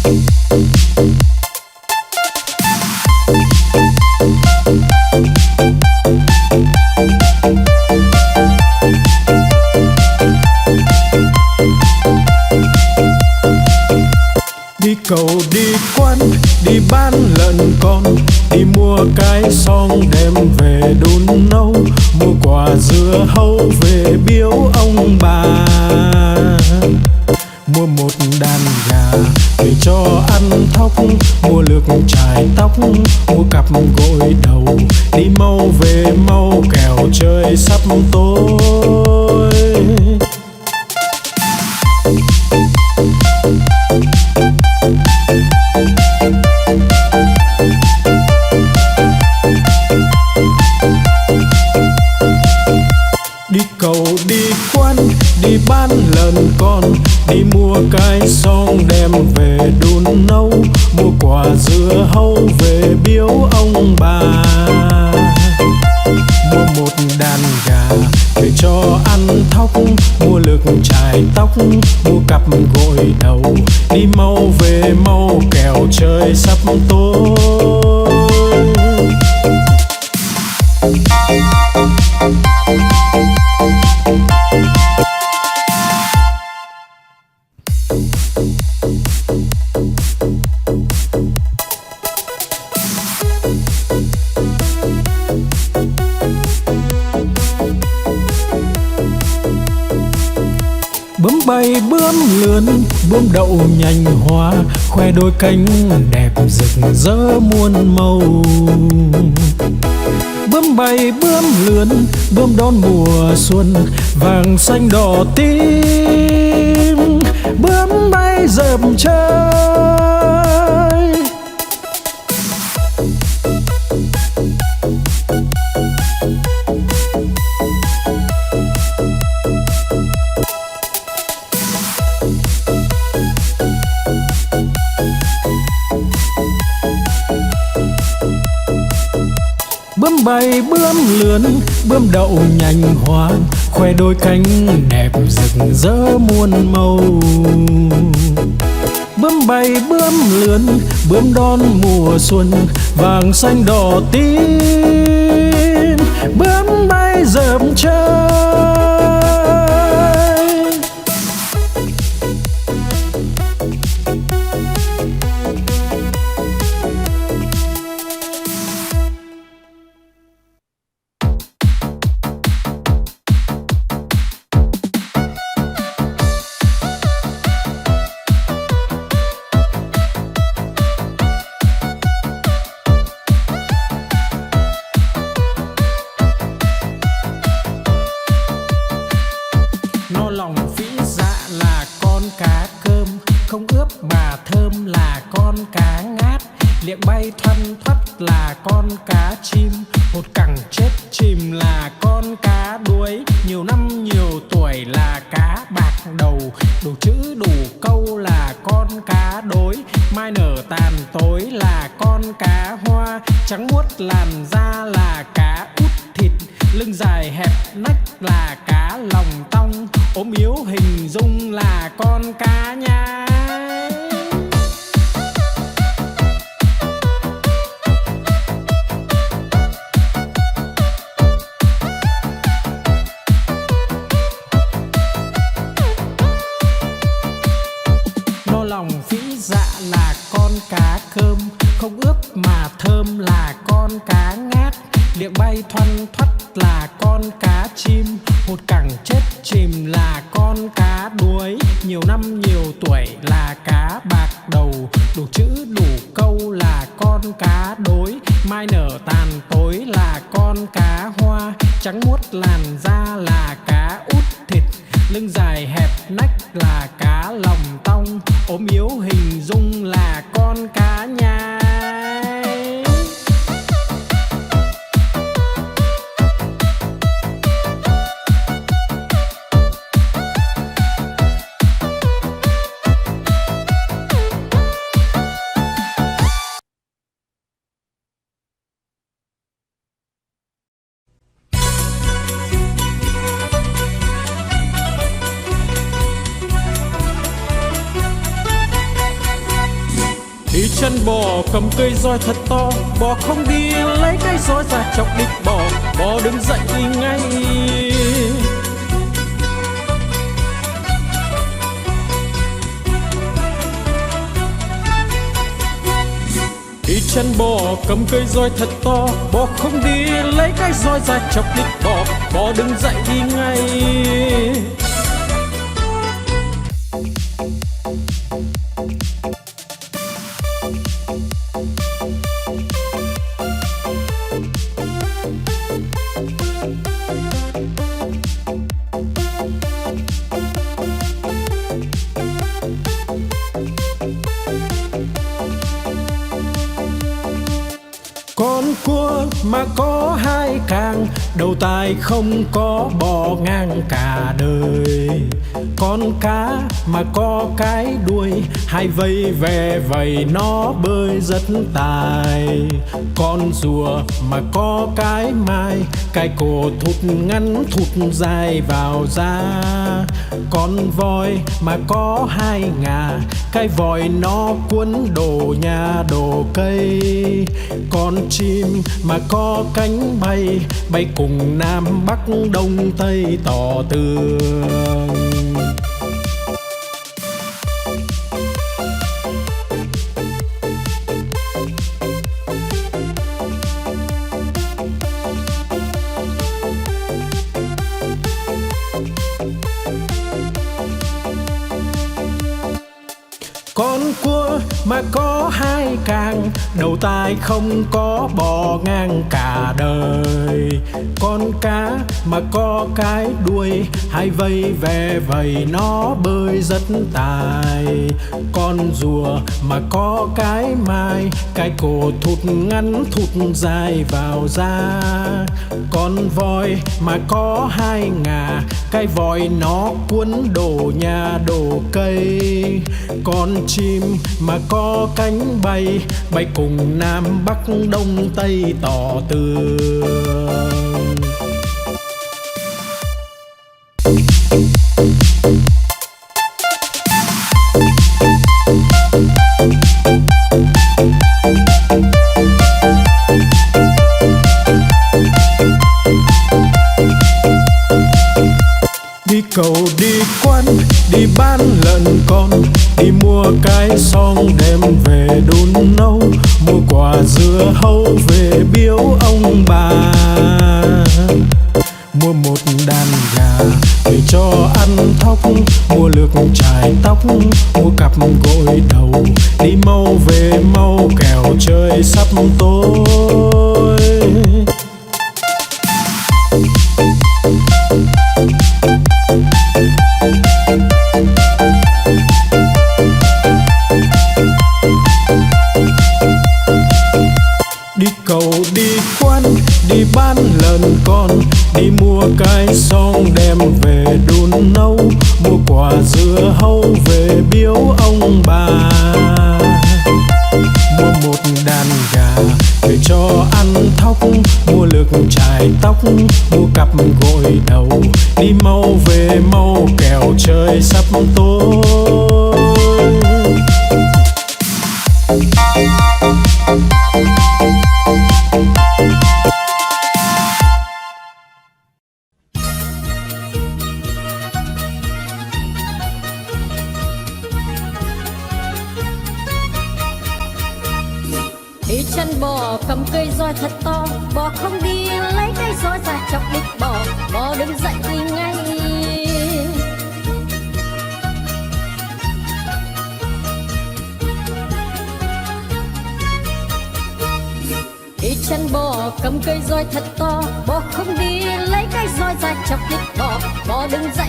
Đi cầu đi quán, đi bán lợn con, đi mua cái xong đem về đun nấu, mua quả dưa hấu về biếu ông bà, mua một đàn gà về cho ăn thóc, mua lược chải tóc, mua cặp gội đầu, đi mau về mau kẻo trời sắp tối. Đi cầu đi quán, đi bán lợn con, đi mua cái xong đem về đun nấu, mua quả dưa hấu về biếu ông bà, mua một đàn gà về cho ăn thóc, mua lược chải tóc, mua cặp gội đầu, đi mau về mau kẻo trời sắp tối. Bướm bay bướm lượn, bướm đậu nhành hoa, khoe đôi cánh đẹp rực rỡ muôn màu. Bướm bay bướm lượn, bướm đón mùa xuân, vàng xanh đỏ tím, bướm bay dợp trời. Bướm bay bướm lượn, bướm đậu nhành hoa, khoe đôi cánh đẹp rực rỡ muôn màu. Bướm bay bướm lượn, bướm đón mùa xuân, vàng xanh đỏ tím, bướm bay dợp trời. No lòng phĩ dạ là con cá cơm, không ướp mà thơm là con cá ngát, liệng bay thoăn thoắt là con cá chim, hột cẳng chết chìm là con cá đuối, nhiều năm nhiều tuổi là cá bạc đầu, đủ chữ đủ câu là con cá đối, mai nở tàn tối là con cá hoa, trắng muốt làn da là cá út thịt, lưng dài hẹp nách là cá lòng tong, ốm yếu hình dung là con cá nhái. No lòng phĩ dạ là con cá cơm, không ướp mà thơm là con cá ngát, liệng bay thoăn thoắt là con cá chim, hột cẳng chết chìm là con cá đuối, nhiều năm nhiều tuổi là cá bạc đầu, đủ chữ đủ câu là con cá đối, mai nở tàn tối là con cá hoa, trắng muốt làn da là cá út thịt, lưng dài hẹp nách là cá lòng tong, ốm yếu hình dung là con cá nhái. Đi chân bò cầm cây roi thật to, bò không đi lấy cái roi ra chọc đít bò, bò đứng dậy đi ngay. Đi chân bò cầm cây roi thật to, bò không đi lấy cái roi ra chọc đít bò, bò đứng dậy đi ngay. Con cua mà có hai càng, đầu tai không có bò ngang cả đời. Con cá mà có cái đuôi, hai vây ve vầy nó bơi rất tài. Con rùa mà có cái mai, cái cổ thụt ngắn thụt dài vào da. Con voi mà có hai ngà, cái vòi nó cuốn đồ nhà đồ cây. Con chim mà có cánh bay, bay cùng Nam Bắc Đông Tây tỏ tường. Con cua mà có hai càng, đầu tai không có bò ngang cả đời. Con cá mà có cái đuôi, hai vây ve vầy nó bơi rất tài. Con rùa mà có cái mai, cái cổ thụt ngắn thụt dài vào da. Con voi mà có hai ngà, cái vòi nó cuốn đồ nhà đồ cây. Con chim mà có cánh bay, bay cùng Nam Bắc Đông Tây tỏ tường. Đi cầu đi quan, đi bán lợn con, đi mua cái xong đem về đun nấu, mua quả dưa hấu về biếu ông bà. Mua một đàn gà về cho ăn thóc, mua lược chải tóc, mua cặp gội đầu, đi mau về mau kẻo trời sắp tối. Đi cầu đi quan, đi bán lợn con, đi mua cái xong đem về đun nấu, mua quả dưa hấu về biếu ông bà. Mua một đàn gà về cho ăn thóc, mua lược chải tóc, mua cặp gội đầu, đi mau về mau kẻo trời sắp tối. Đi chân bò cầm cây roi thật to, bò không đi lấy cái roi ra chọc đít bò, bò đứng dậy đi ngay. Đi chân bò cầm cây roi thật to, bò không đi lấy cái roi ra chọc đít bò, bò đứng dậy